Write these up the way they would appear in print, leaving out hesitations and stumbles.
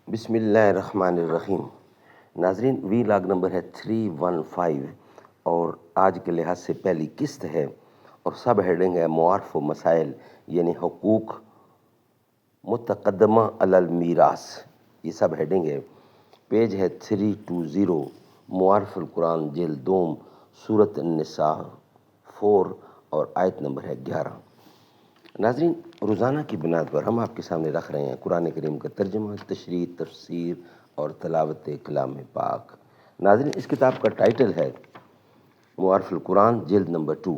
بسم اللہ الرحمن الرحیم۔ ناظرین، وی لاگ نمبر ہے 315 اور آج کے لحاظ سے پہلی قسط ہے اور سب ہیڈنگ ہے معارف و مسائل، یعنی حقوق متقدمہ علی المیراث، یہ سب ہیڈنگ ہے۔ پیج ہے 320، معارف القرآن جلد دوم، سورۃ النساء 4 اور آیت نمبر ہے 11۔ ناظرین، روزانہ کی بنیاد پر ہم آپ کے سامنے رکھ رہے ہیں قرآن کریم کا ترجمہ، تشریح، تفسیر اور تلاوت کلام پاک۔ ناظرین، اس کتاب کا ٹائٹل ہے معارف القرآن جلد نمبر 2،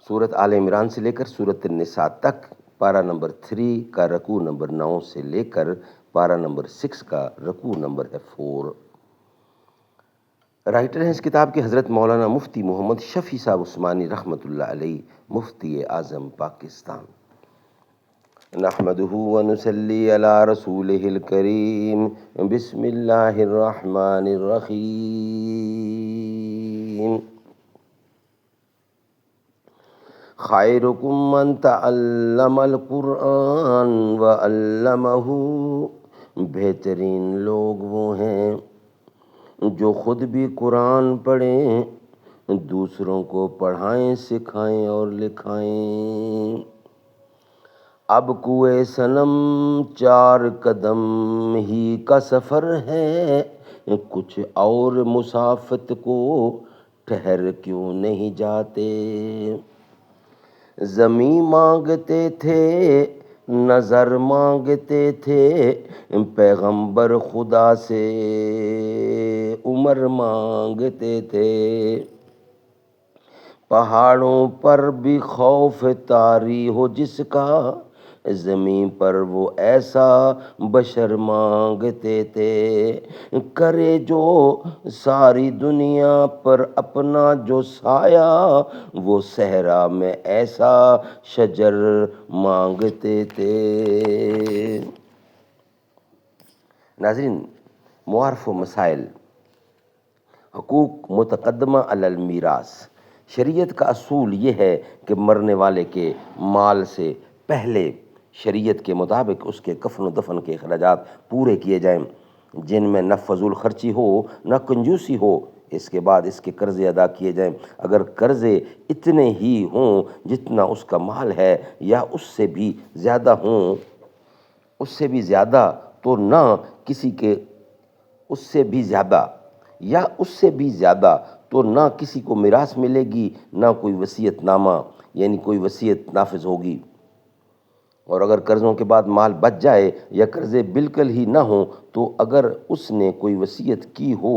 سورۃ آل عمران سے لے کر سورۃ النساء تک، پارہ نمبر 3 کا رکوع نمبر 9 سے لے کر پارہ نمبر 6 کا رکوع نمبر ہے 4۔ رائٹر ہیں اس کتاب کے حضرت مولانا مفتی محمد شفیع صاحب عثمانی رحمۃ اللہ علیہ، مفتی اعظم پاکستان۔ نحمده ونصلی علی رسولہ الکریم، بسم اللہ الرحمن الرحیم۔ خیرکم من تعلم القرآن وعلمہ، بہترین لوگ وہ ہیں جو خود بھی قرآن پڑھیں، دوسروں کو پڑھائیں، سکھائیں اور لکھائیں۔ اب کوئے صنم 4 قدم ہی کا سفر ہے، کچھ اور مسافت کو ٹھہر کیوں نہیں جاتے۔ زمیں مانگتے تھے، نظر مانگتے تھے، پیغمبر خدا سے عمر مانگتے تھے۔ پہاڑوں پر بھی خوف طاری ہو جس کا، زمین پر وہ ایسا بشر مانگتے تھے۔ کرے جو ساری دنیا پر اپنا جو سایہ، وہ صحرا میں ایسا شجر مانگتے تھے۔ ناظرین، معارف و مسائل، حقوق متقدمہ علی المیراث۔ شریعت کا اصول یہ ہے کہ مرنے والے کے مال سے پہلے شریعت کے مطابق اس کے کفن و دفن کے اخراجات پورے کیے جائیں، جن میں نہ فضول خرچی ہو نہ کنجوسی ہو۔ اس کے بعد اس کے قرضے ادا کیے جائیں۔ اگر قرضے اتنے ہی ہوں جتنا اس کا مال ہے یا اس سے بھی زیادہ ہوں، تو نہ کسی کے اس سے بھی زیادہ تو نہ کسی کو میراث ملے گی، نہ کوئی وصیت نامہ یعنی کوئی وصیت نافذ ہوگی۔ اور اگر قرضوں کے بعد مال بچ جائے یا قرضے بالکل ہی نہ ہوں، تو اگر اس نے کوئی وصیت کی ہو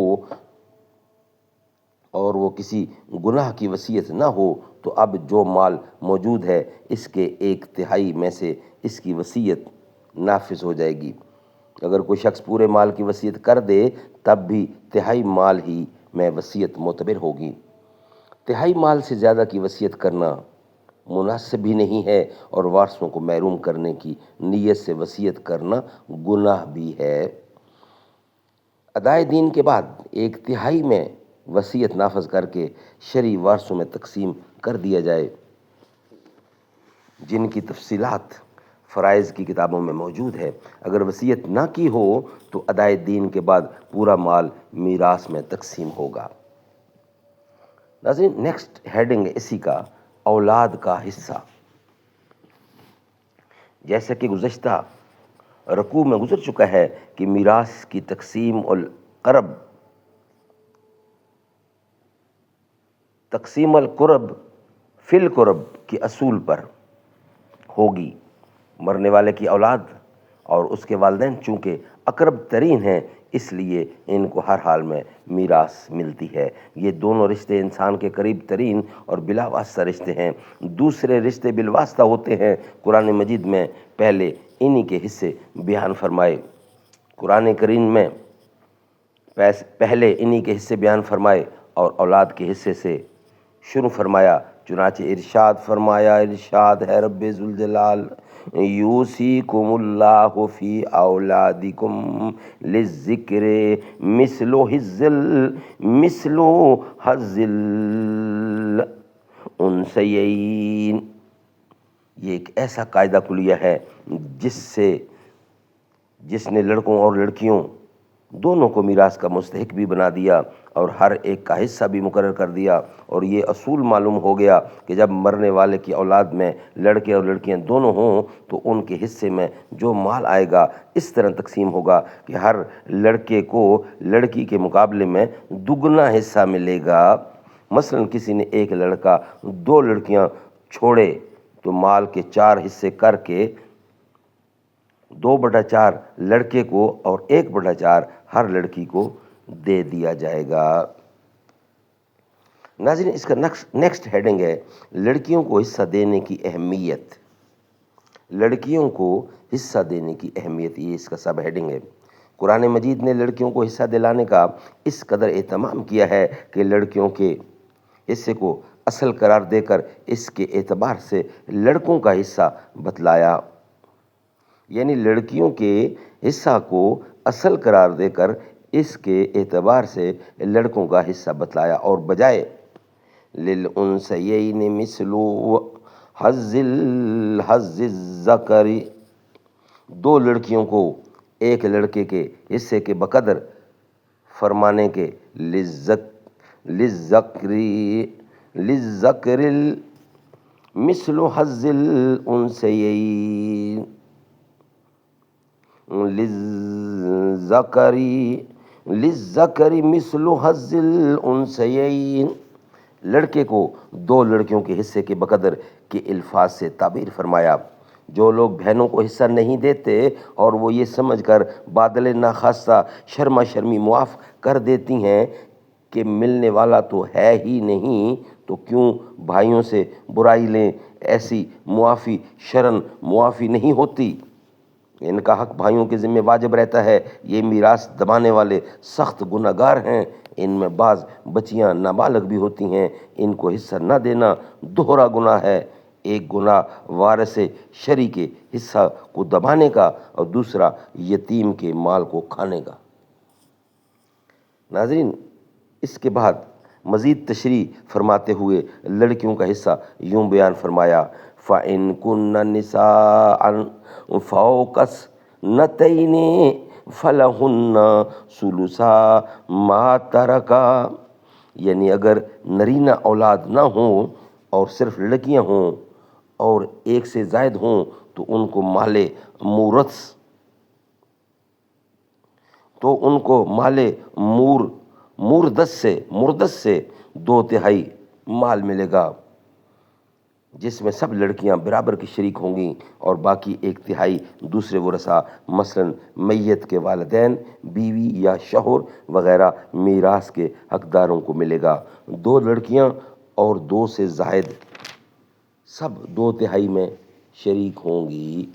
اور وہ کسی گناہ کی وصیت نہ ہو، تو اب جو مال موجود ہے اس کے 1/3 میں سے اس کی وصیت نافذ ہو جائے گی۔ اگر کوئی شخص پورے مال کی وصیت کر دے تب بھی 1/3 مال ہی میں وصیت معتبر ہوگی۔ 1/3 مال سے زیادہ کی وصیت کرنا مناسب بھی نہیں ہے، اور وارثوں کو محروم کرنے کی نیت سے وصیت کرنا گناہ بھی ہے۔ ادائے دین کے بعد 1/3 میں وصیت نافذ کر کے شرعی وارثوں میں تقسیم کر دیا جائے، جن کی تفصیلات فرائض کی کتابوں میں موجود ہے۔ اگر وصیت نہ کی ہو تو ادائے دین کے بعد پورا مال میراث میں تقسیم ہوگا۔ ناظرین، نیکسٹ ہیڈنگ اسی کا اولاد کا حصہ۔ جیسا کہ گزشتہ رکوع میں گزر چکا ہے کہ میراث کی تقسیم القرب فی القرب کے اصول پر ہوگی۔ مرنے والے کی اولاد اور اس کے والدین چونکہ اقرب ترین ہیں، اس لیے ان کو ہر حال میں میراث ملتی ہے۔ یہ دونوں رشتے انسان کے قریب ترین اور بلا واسطہ رشتے ہیں۔ دوسرے رشتے بالواسطہ ہوتے ہیں۔ قرآن مجید میں پہلے انہی کے حصے بیان فرمائے۔ قرآن کریم میں پہلے انہی کے حصے بیان فرمائے اور اولاد کے حصے سے شروع فرمایا۔ چنانچہ ارشاد ہے رب ذوالجلال، یوصیکم اللہ فی اولادکم للذکر مثل حظ الانثیین۔ یہ ایک ایسا قاعدہ کلیہ ہے جس سے جس نے لڑکوں اور لڑکیوں دونوں کو میراث کا مستحق بھی بنا دیا اور ہر ایک کا حصہ بھی مقرر کر دیا، اور یہ اصول معلوم ہو گیا کہ جب مرنے والے کی اولاد میں لڑکے اور لڑکیاں دونوں ہوں تو ان کے حصے میں جو مال آئے گا اس طرح تقسیم ہوگا کہ ہر لڑکے کو لڑکی کے مقابلے میں دگنا حصہ ملے گا۔ مثلا کسی نے ایک لڑکا 2 لڑکیاں چھوڑے تو مال کے 4 حصے کر کے 2/4 لڑکے کو اور 1/4 ہر لڑکی کو دے دیا جائے گا۔ ناظرین، اس کا نیکسٹ ہیڈنگ ہے لڑکیوں کو حصہ دینے کی اہمیت۔ لڑکیوں کو حصہ دینے کی اہمیت، یہ اس کا سب ہیڈنگ ہے۔ قرآن مجید نے لڑکیوں کو حصہ دلانے کا اس قدر اہتمام کیا ہے کہ لڑکیوں کے حصے کو اصل قرار دے کر اس کے اعتبار سے لڑکوں کا حصہ بتلایا، یعنی لڑکیوں کے حصہ کو اصل قرار دے کر اس کے اعتبار سے لڑکوں کا حصہ بتلایا، اور بجائے للانثیین مثل حظ الذکر، 2 لڑکیوں کو ایک لڑکے کے حصے کے بقدر فرمانے کے للذکر مثل حظ الانثیین، للذکر مثل حظ الانثیین، لڑکے کو 2 لڑکیوں کے حصے کے بقدر کے الفاظ سے تعبیر فرمایا۔ جو لوگ بہنوں کو حصہ نہیں دیتے اور وہ یہ سمجھ کر بادل ناخواستہ شرما شرمی معاف کر دیتی ہیں کہ ملنے والا تو ہے ہی نہیں تو کیوں بھائیوں سے برائی لیں، ایسی معافی شرعاً معافی نہیں ہوتی، ان کا حق بھائیوں کے ذمہ واجب رہتا ہے، یہ میراث دبانے والے سخت گناہگار ہیں، ان میں بعض بچیاں نابالغ بھی ہوتی ہیں، ان کو حصہ نہ دینا دوہرا گناہ ہے، ایک گناہ وارث شرعی کے حصہ کو دبانے کا اور دوسرا یتیم کے مال کو کھانے کا۔ ناظرین، اس کے بعد مزید تشریح فرماتے ہوئے لڑکیوں کا حصہ یوں بیان فرمایا، فَإِن كُنَّ نِسَاءً فَوْقَ اثْنَتَيْنِ فَلَهُنَّ ثُلُثَا مَا تَرَكَ، یعنی اگر نرینہ اولاد نہ ہوں اور صرف لڑکیاں ہوں اور 1 سے زائد ہوں تو ان کو مال موردث سے 2/3 مال ملے گا، جس میں سب لڑکیاں برابر کی شریک ہوں گی اور باقی 1/3 دوسرے ورثاء مثلا میت کے والدین، بیوی یا شوہر وغیرہ میراث کے حقداروں کو ملے گا۔ 2 لڑکیاں اور 2 سے زائد سب 2/3 میں شریک ہوں گی۔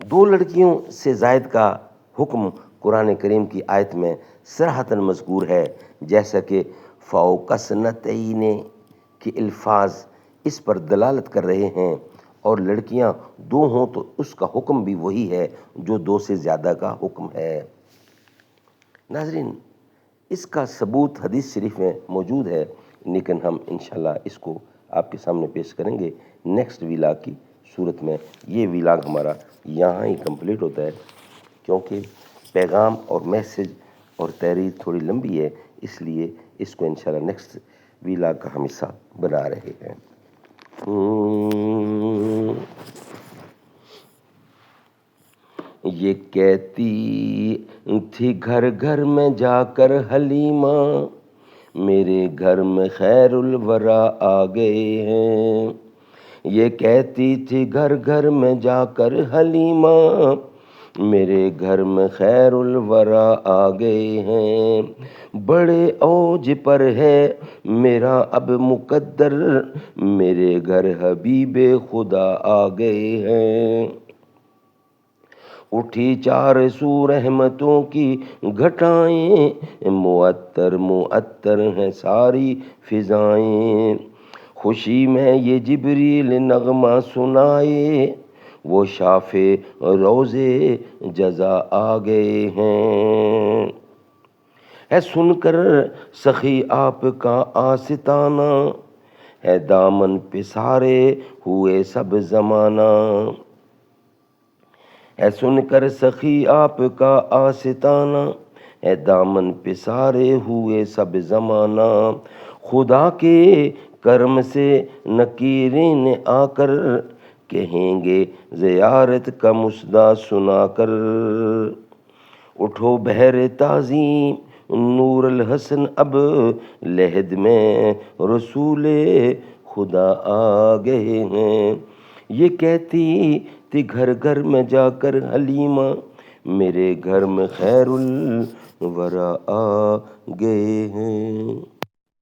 2 لڑکیوں سے زائد کا حکم قرآن کریم کی آیت میں صراحتاً مذکور ہے، جیسا کہ فوق اثنتین کے الفاظ اس پر دلالت کر رہے ہیں، اور لڑکیاں 2 ہوں تو اس کا حکم بھی وہی ہے جو 2 سے زیادہ کا حکم ہے۔ ناظرین، اس کا ثبوت حدیث شریف میں موجود ہے، لیکن ہم انشاءاللہ اس کو آپ کے سامنے پیش کریں گے نیکسٹ ویلاگ کی صورت میں۔ یہ ویلاگ ہمارا یہاں ہی کمپلیٹ ہوتا ہے، کیونکہ پیغام اور میسج اور تحریر تھوڑی لمبی ہے، اس لیے اس کو انشاءاللہ نیکسٹ ویلاگ کا ہم حصہ بنا رہے ہیں۔ یہ کہتی تھی گھر گھر میں جا کر حلیمہ، میرے گھر میں خیر الورا آ گئے ہیں۔ یہ کہتی تھی گھر گھر میں جا کر حلیمہ، میرے گھر میں خیر الورا آ گئے ہیں۔ بڑے اوج پر ہے میرا اب مقدر، میرے گھر حبیب خدا آ گئے ہیں۔ اٹھی 4 سو رحمتوں کی گھٹائیں، معطر معطر ہیں ساری فضائیں۔ خوشی میں یہ جبریل نغمہ سنائے، وہ شافع روضے جزا آ گئے ہیں۔ ہے سن کر سخی آپ کا آستانہ، ہے دامن پسارے ہوئے سب زمانہ، ہے سن کر سخی آپ کا آستانہ، ہے دامن پسارے ہوئے سب زمانہ، خدا کے کرم سے نکیرین آ کر کہیں گے زیارت کا مصدع سنا کر، اٹھو بحر تعظیم نور الحسن اب لحد میں رسول خدا آ گئے ہیں، یہ کہتی تھی گھر گھر میں جا کر حلیمہ، میرے گھر میں خیر الورا آ گئے ہیں۔